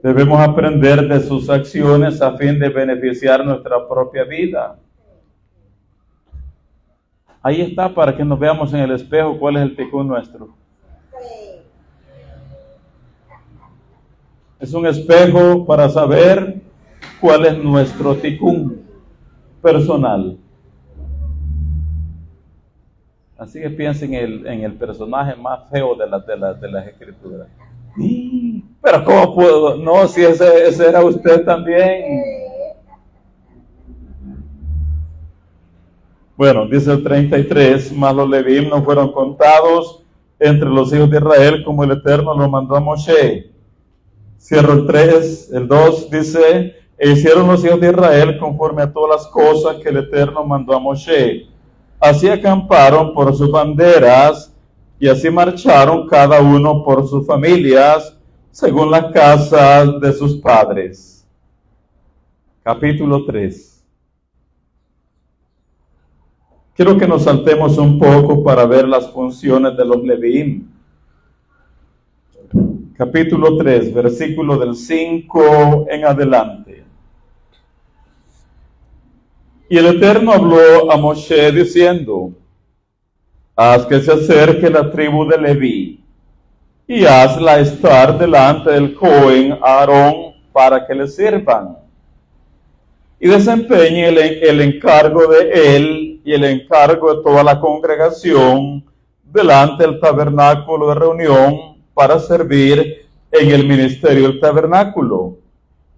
debemos aprender de sus acciones a fin de beneficiar nuestra propia vida. Ahí está, para que nos veamos en el espejo cuál es el ticún nuestro. Es un espejo para saber cuál es nuestro ticún personal. Así que piensen en el personaje más feo de las escrituras. Pero ¿cómo puedo? No, si ese era usted también. Bueno, dice el 33, mas los Levíim no fueron contados entre los hijos de Israel como el Eterno lo mandó a Moshe. Cierro el 3, el 2 dice, e hicieron los hijos de Israel conforme a todas las cosas que el Eterno mandó a Moshe. Así acamparon por sus banderas y así marcharon cada uno por sus familias según las casas de sus padres. Capítulo 3. Quiero que nos saltemos un poco para ver las funciones de los Levíim. Capítulo 3, versículo del 5 en adelante. Y el Eterno habló a Moshe diciendo, haz que se acerque la tribu de Leví, y hazla estar delante del Cohen Aarón para que le sirvan, y desempeñe el encargo de él y el encargo de toda la congregación delante del tabernáculo de reunión para servir en el ministerio del tabernáculo.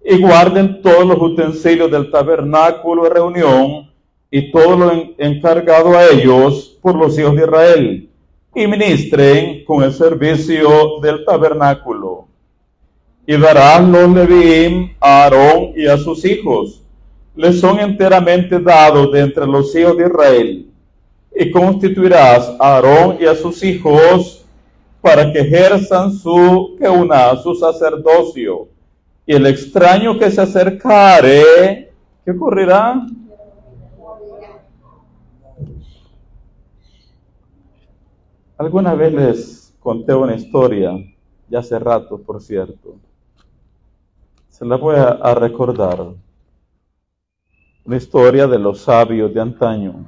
Y guarden todos los utensilios del tabernáculo de reunión y todo lo encargado a ellos por los hijos de Israel, y ministren con el servicio del tabernáculo. Y darán los Levíim a Aarón y a sus hijos, les son enteramente dados de entre los hijos de Israel, y constituirás a Aarón y a sus hijos para que ejerzan su sacerdocio. Y el extraño que se acercare, ¿qué ocurrirá? Alguna vez les conté una historia, ya hace rato, por cierto. Se la voy a recordar. Una historia de los sabios de antaño.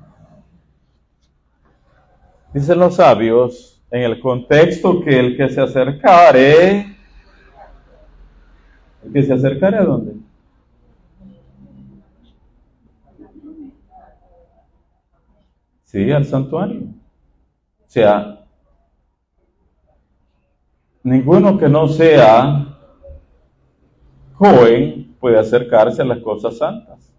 Dicen los sabios, en el contexto, que el que se acercare... ¿El que se acercare a dónde? Sí, al santuario. O sea, ninguno que no sea joven puede acercarse a las cosas santas.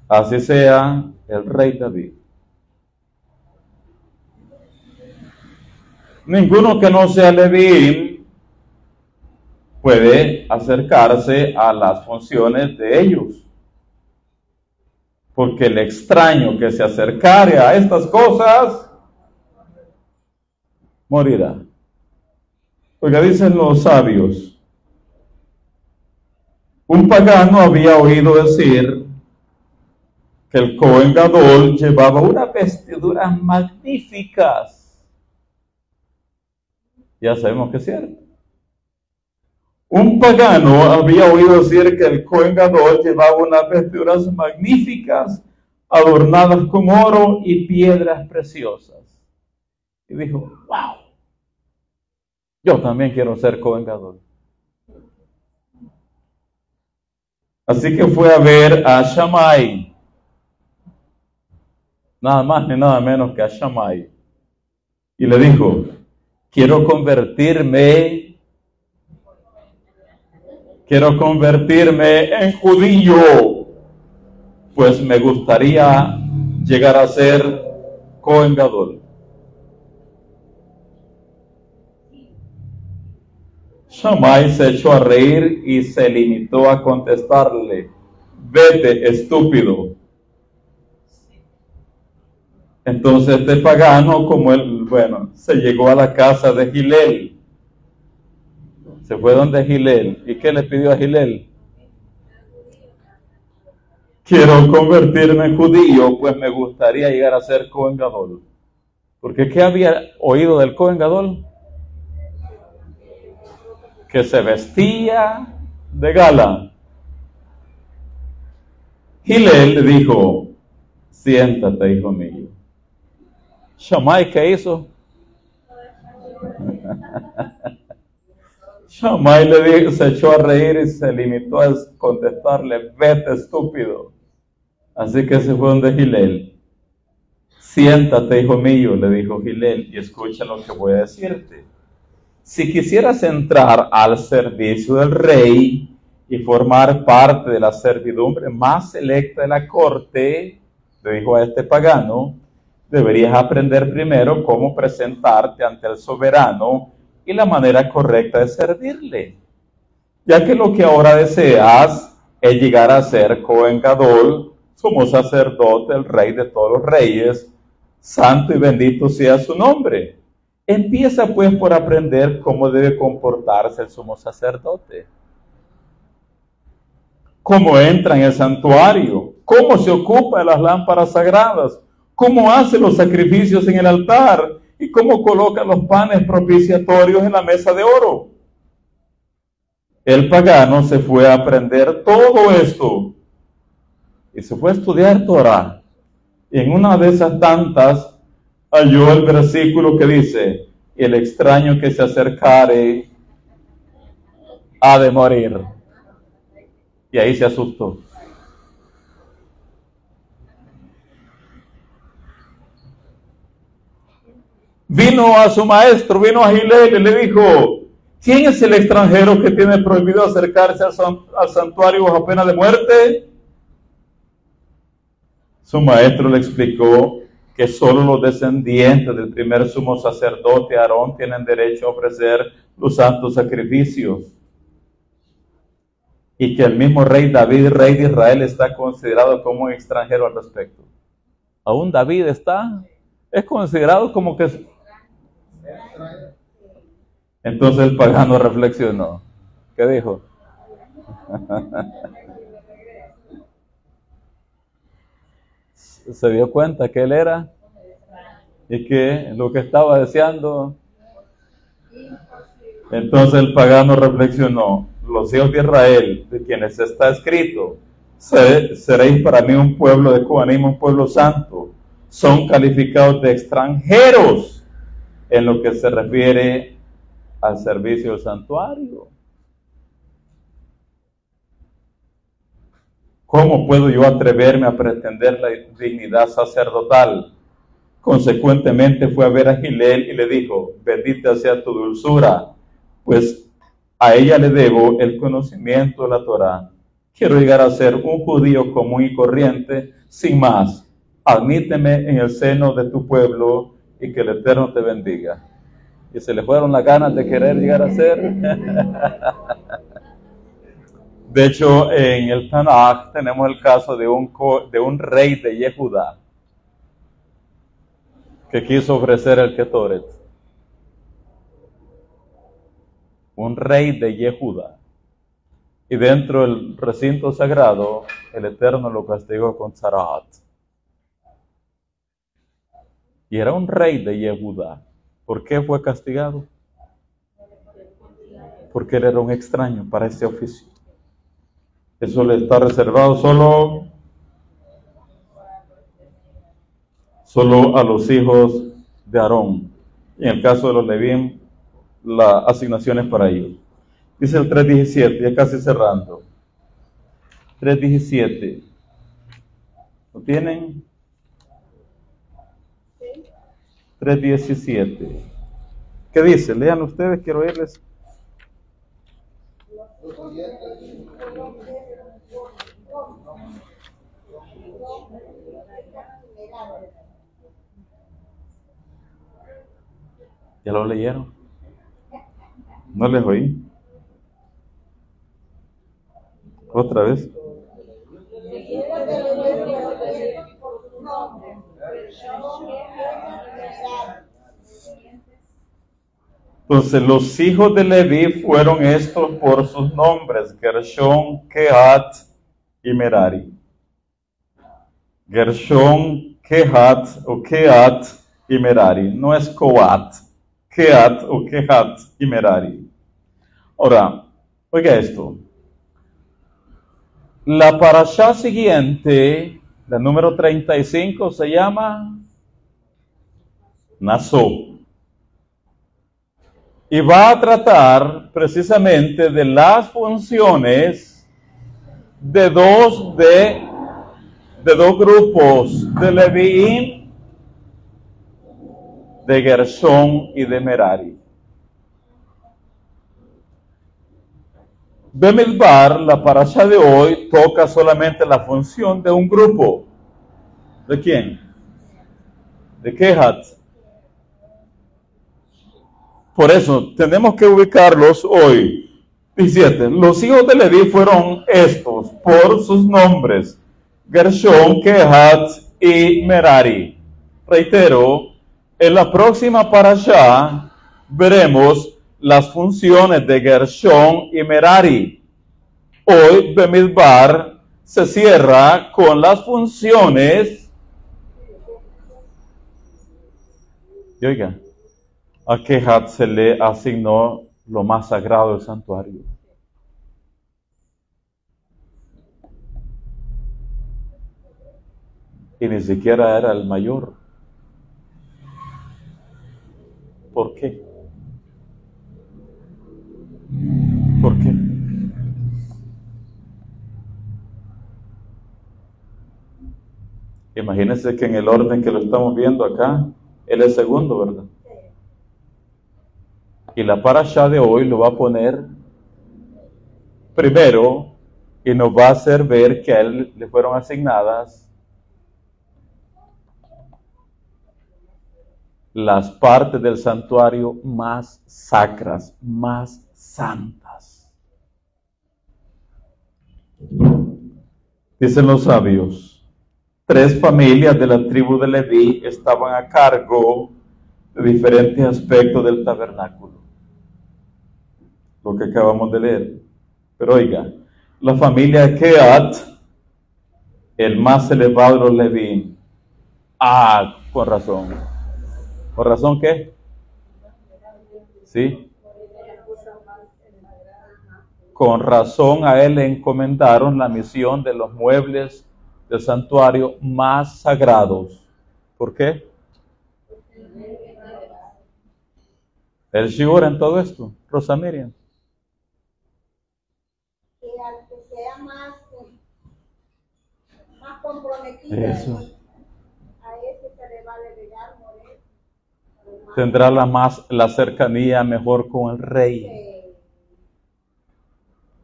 Así sea el rey David. Ninguno que no sea leví puede acercarse a las funciones de ellos. Porque el extraño que se acercare a estas cosas morirá. Oiga, dicen los sabios, un pagano había oído decir que el Cohen Gadol llevaba unas vestiduras magníficas. Ya sabemos que es cierto. Un pagano había oído decir que el Cohen Gadol llevaba unas vestiduras magníficas, adornadas con oro y piedras preciosas. Y dijo, wow, yo también quiero ser Cohen Gadol. Así que fue a ver a Shammai, nada más ni nada menos que a Shammai, y le dijo, quiero convertirme en judío, pues me gustaría llegar a ser Cohen Gadol. Shammai se echó a reír y se limitó a contestarle, vete, estúpido. Entonces este pagano, como él, se llegó a la casa de Gilel. Se fue donde Gilel. ¿Y qué le pidió a Gilel? Quiero convertirme en judío, pues me gustaría llegar a ser Cohen Gadol. Porque ¿qué había oído del Cohen Gadol? Que se vestía de gala. Gilel le dijo, siéntate, hijo mío. Shammai, ¿qué hizo? Shammai se echó a reír y se limitó a contestarle, vete, estúpido. Así que se fue donde Gilel. Siéntate, hijo mío, le dijo Gilel, y escucha lo que voy a decirte. Si quisieras entrar al servicio del rey y formar parte de la servidumbre más selecta de la corte, le dijo a este pagano, deberías aprender primero cómo presentarte ante el soberano y la manera correcta de servirle, ya que lo que ahora deseas es llegar a ser Cohen Gadol, sumo sacerdote, el rey de todos los reyes, santo y bendito sea su nombre. Empieza pues por aprender cómo debe comportarse el sumo sacerdote, cómo entra en el santuario, cómo se ocupa de las lámparas sagradas, cómo hace los sacrificios en el altar y cómo coloca los panes propiciatorios en la mesa de oro. El pagano se fue a aprender todo esto y se fue a estudiar Torah. Y en una de esas tantas halló el versículo que dice, el extraño que se acercare ha de morir. Y ahí se asustó. Vino a su maestro, vino a Gilel y le dijo, ¿quién es el extranjero que tiene prohibido acercarse al santuario bajo pena de muerte? Su maestro le explicó que solo los descendientes del primer sumo sacerdote Aarón tienen derecho a ofrecer los santos sacrificios. Y que el mismo rey David, rey de Israel, está considerado como un extranjero al respecto. Aún David es considerado como que... Entonces el pagano reflexionó. ¿Qué dijo? Se dio cuenta que él era y que lo que estaba deseando. Entonces el pagano reflexionó, los hijos de Israel, de quienes está escrito, seréis para mí un pueblo de Cohanim, un pueblo santo, son calificados de extranjeros en lo que se refiere al servicio del santuario. ¿cómo puedo yo atreverme a pretender la dignidad sacerdotal? Consecuentemente fue a ver a Gilel y le dijo, bendita sea tu dulzura, pues a ella le debo el conocimiento de la Torá. Quiero llegar a ser un judío común y corriente, sin más. Admíteme en el seno de tu pueblo y que el Eterno te bendiga. Y se le fueron las ganas de querer llegar a ser. De hecho, en el Tanaj tenemos el caso de un rey de Yehudá que quiso ofrecer el Ketoret. Un rey de Yehudá. Y dentro del recinto sagrado, el Eterno lo castigó con Tzaraat. Y era un rey de Yehudá. ¿Por qué fue castigado? Porque él era un extraño para este oficio. Eso le está reservado solo a los hijos de Aarón. Y en el caso de los Levín, la asignación es para ellos. Dice el 3.17, ya casi cerrando. 3.17. ¿Lo tienen? 3.17. ¿Qué dice? Lean ustedes, quiero oírles. ¿Ya lo leyeron? ¿No les oí? ¿Otra vez? Entonces los hijos de Leví fueron estos por sus nombres: Gershón, Kehat y Merari. Gershón, Kehat o Kehat y Merari. No es Coat, Kehat o Kehat y Merari. Ahora, oiga esto. La parashá siguiente, la número 35, se llama Nasó. Y va a tratar precisamente de las funciones de dos grupos, de Leví, de Gershón y de Merari. Bemidbar, la parashá de hoy, toca solamente la función de un grupo. ¿De quién? De Kehat. Por eso, tenemos que ubicarlos hoy. 17. Los hijos de Leví fueron estos, por sus nombres: Gershón, Kehat y Merari. Reitero, en la próxima parashá veremos las funciones de Gershón y Merari. Hoy Bemidbar se cierra con las funciones. Y oiga, a Kehat se le asignó lo más sagrado del santuario. Y ni siquiera era el mayor. ¿Por qué? ¿Por qué? Imagínense que en el orden que lo estamos viendo acá, él es segundo, ¿verdad? Y la parashá de hoy lo va a poner primero y nos va a hacer ver que a él le fueron asignadas las partes del santuario más sacras, más santas. Dicen los sabios, 3 familias de la tribu de Leví estaban a cargo de diferentes aspectos del tabernáculo. Lo que acabamos de leer. Pero oiga, la familia de Kehat, el más elevado de los Leví. Con razón. ¿Por razón qué? ¿Sí? Con razón a él le encomendaron la misión de los muebles del santuario más sagrados. ¿Por qué? El shiur en todo esto, Rosa Miriam. Que al que sea más Eso. A ese se le va a delegar morir. Tendrá la cercanía mejor con el rey.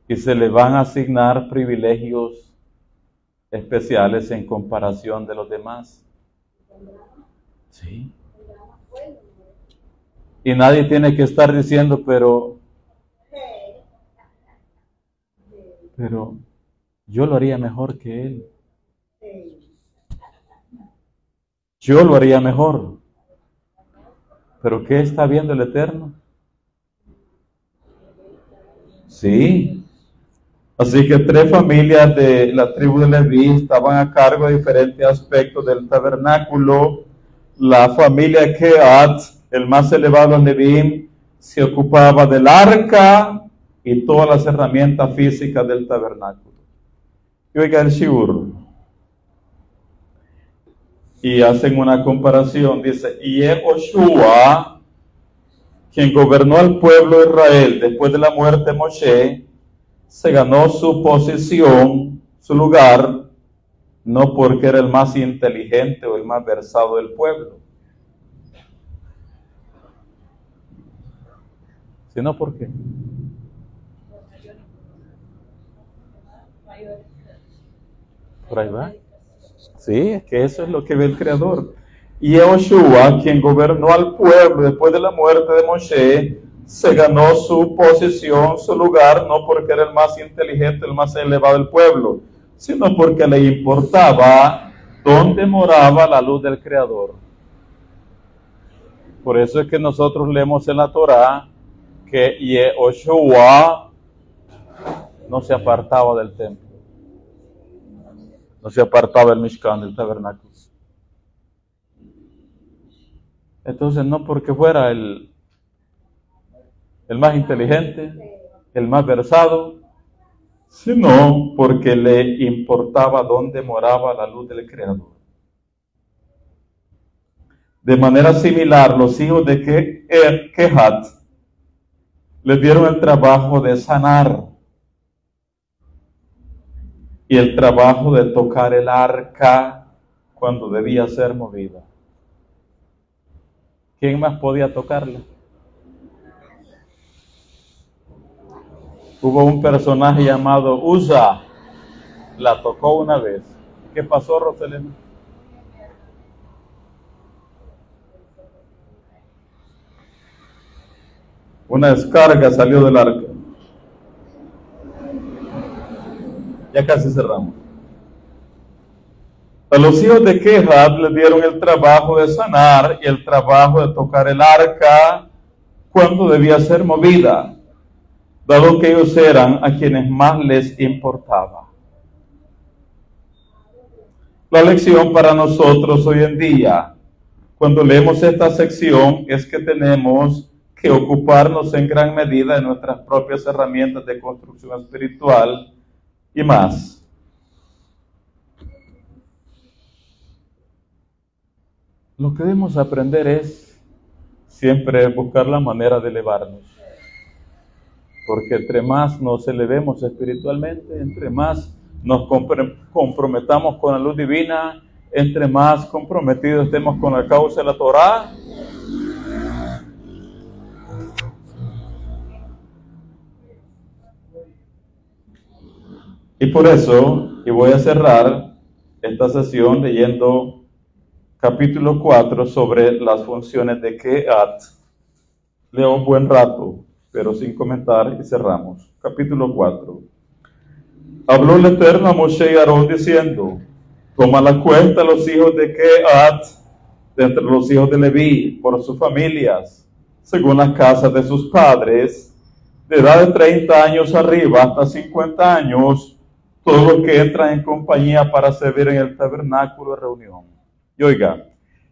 Y se le van a asignar privilegios especiales en comparación de los demás. Sí. Y nadie tiene que estar diciendo, pero yo lo haría mejor que él. Yo lo haría mejor. ¿Pero qué está viendo el Eterno? Sí. Así que 3 familias de la tribu de Leví estaban a cargo de diferentes aspectos del tabernáculo. La familia Kehat, el más elevado de Leví, se ocupaba del arca y todas las herramientas físicas del tabernáculo. Y oiga el shiur. Y hacen una comparación, dice, y Yehoshua, quien gobernó al pueblo de Israel después de la muerte de Moshe, se ganó su posición, su lugar, no porque era el más inteligente o el más versado del pueblo, sino porque por ahí va. Sí, es que eso es lo que ve el Creador. Y Yehoshua, quien gobernó al pueblo después de la muerte de Moshe, se ganó su posición, su lugar, no porque era el más inteligente, el más elevado del pueblo, sino porque le importaba dónde moraba la luz del Creador. Por eso es que nosotros leemos en la Torá que Yehoshua no se apartaba del templo. No se apartaba del Mishkan, del tabernáculo. Entonces, no porque fuera el más inteligente, el más versado, sino porque le importaba dónde moraba la luz del Creador. De manera similar, los hijos de Kehat les dieron el trabajo de sanar y el trabajo de tocar el arca cuando debía ser movida. ¿Quién más podía tocarla? Hubo un personaje llamado Uza, la tocó una vez. ¿Qué pasó, Roselena? Una descarga salió del arca. Ya casi cerramos. A los hijos de Kehat les dieron el trabajo de sanar y el trabajo de tocar el arca cuando debía ser movida, dado que ellos eran a quienes más les importaba. La lección para nosotros hoy en día, cuando leemos esta sección, es que tenemos que ocuparnos en gran medida de nuestras propias herramientas de construcción espiritual y más. Lo que debemos aprender es siempre buscar la manera de elevarnos. Porque entre más nos elevemos espiritualmente, entre más nos comprometamos con la luz divina, entre más comprometidos estemos con la causa de la Torá, y por eso, y voy a cerrar esta sesión leyendo capítulo 4 sobre las funciones de Kehat. Leo un buen rato, pero sin comentar, y cerramos. Capítulo 4. Habló el Eterno a Moshe y Aarón diciendo: toma la cuenta a los hijos de Kehat de entre los hijos de Leví por sus familias, según las casas de sus padres, de edad de 30 años arriba hasta 50 años, todos los que entran en compañía para servir en el tabernáculo de reunión. Y oiga,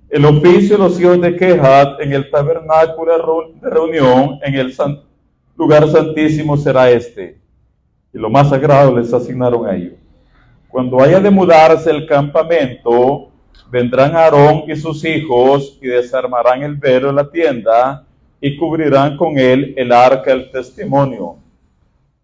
el oficio de los hijos de Kehat en el tabernáculo de reunión, en el lugar santísimo, será este. Y lo más sagrado les asignaron a ellos. Cuando haya de mudarse el campamento, vendrán Aarón y sus hijos y desarmarán el velo de la tienda y cubrirán con él el arca del testimonio.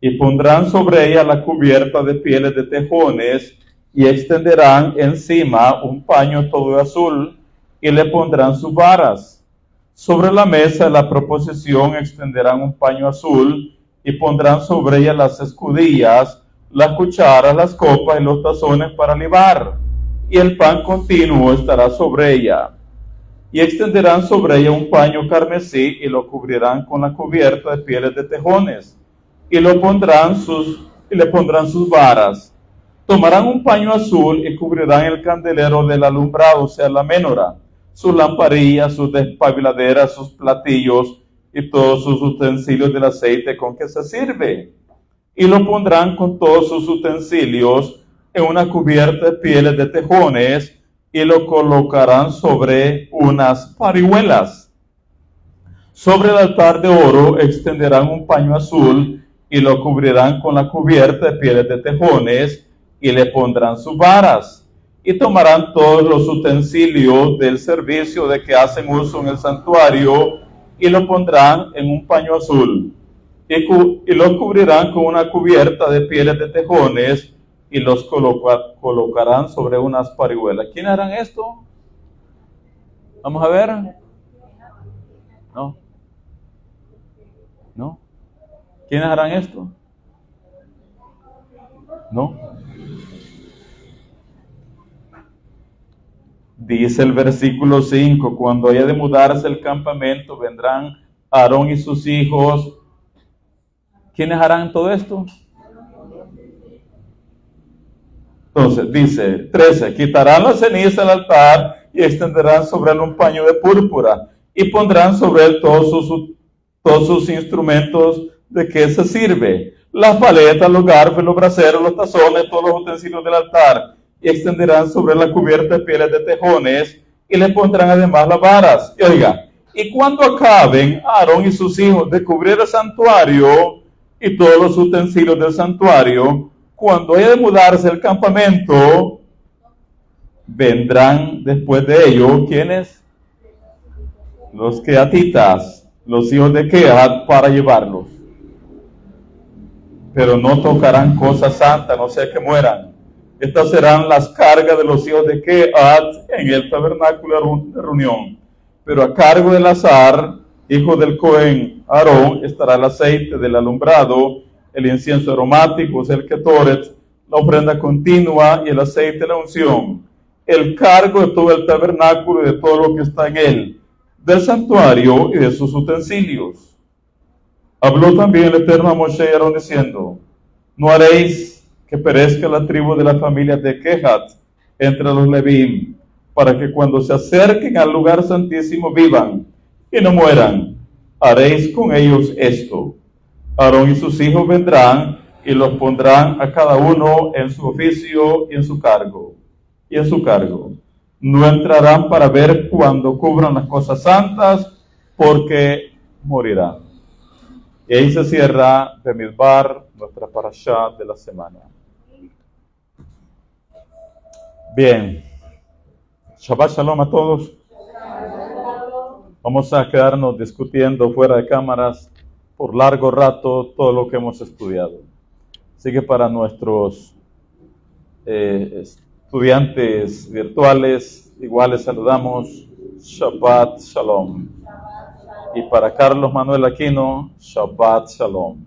Y pondrán sobre ella la cubierta de pieles de tejones y extenderán encima un paño todo azul y le pondrán sus varas. Sobre la mesa de la proposición extenderán un paño azul y pondrán sobre ella las escudillas, las cucharas, las copas y los tazones para libar, y el pan continuo estará sobre ella. Y extenderán sobre ella un paño carmesí y lo cubrirán con la cubierta de pieles de tejones, y le pondrán sus varas. Tomarán un paño azul y cubrirán el candelero del alumbrado, o sea, la menorá, sus lamparillas, sus despabiladeras, sus platillos y todos sus utensilios del aceite con que se sirve. Y lo pondrán con todos sus utensilios en una cubierta de pieles de tejones y lo colocarán sobre unas parihuelas. Sobre el altar de oro extenderán un paño azul y lo cubrirán con la cubierta de pieles de tejones y le pondrán sus varas. Y tomarán todos los utensilios del servicio de que hacen uso en el santuario y lo pondrán en un paño azul. Y los cubrirán con una cubierta de pieles de tejones y los colocarán sobre unas parihuelas. ¿Quiénes harán esto? Vamos a ver. ¿No? ¿Quiénes harán esto? ¿No? Dice el versículo 5, cuando haya de mudarse el campamento, vendrán Aarón y sus hijos. ¿Quiénes harán todo esto? Entonces, dice 13, quitarán la ceniza del altar y extenderán sobre él un paño de púrpura y pondrán sobre él todos sus instrumentos de que se sirve, las paletas, los garfos, los braseros, los tazones, todos los utensilios del altar, y extenderán sobre la cubierta de pieles de tejones y le pondrán además las varas. Y oiga, y cuando acaben Aarón y sus hijos de cubrir el santuario y todos los utensilios del santuario, cuando haya de mudarse el campamento, vendrán después de ello, ¿quiénes? Los quehatitas, los hijos de Kehat, para llevarlos. Pero no tocarán cosas santas, no sea que mueran. Estas serán las cargas de los hijos de Kehat en el tabernáculo de reunión. Pero a cargo de Eleazar, hijo del Cohen Aarón, estará el aceite del alumbrado, el incienso aromático, el ketoret, la ofrenda continua y el aceite de la unción, el cargo de todo el tabernáculo y de todo lo que está en él, del santuario y de sus utensilios. Habló también el Eterno a Moshe y Aarón diciendo, no haréis que perezca la tribu de la familia de Kehat entre los Levíim, para que cuando se acerquen al lugar santísimo vivan y no mueran. Haréis con ellos esto. Aarón y sus hijos vendrán y los pondrán a cada uno en su oficio y en su cargo. No entrarán para ver cuando cubran las cosas santas, porque morirán. Y ahí se cierra Bemidbar, nuestra parashá de la semana. Bien. Shabbat Shalom a todos. Vamos a quedarnos discutiendo fuera de cámaras por largo rato todo lo que hemos estudiado. Así que para nuestros estudiantes virtuales, igual les saludamos Shabbat Shalom. Y para Carlos Manuel Aquino, Shabbat Shalom.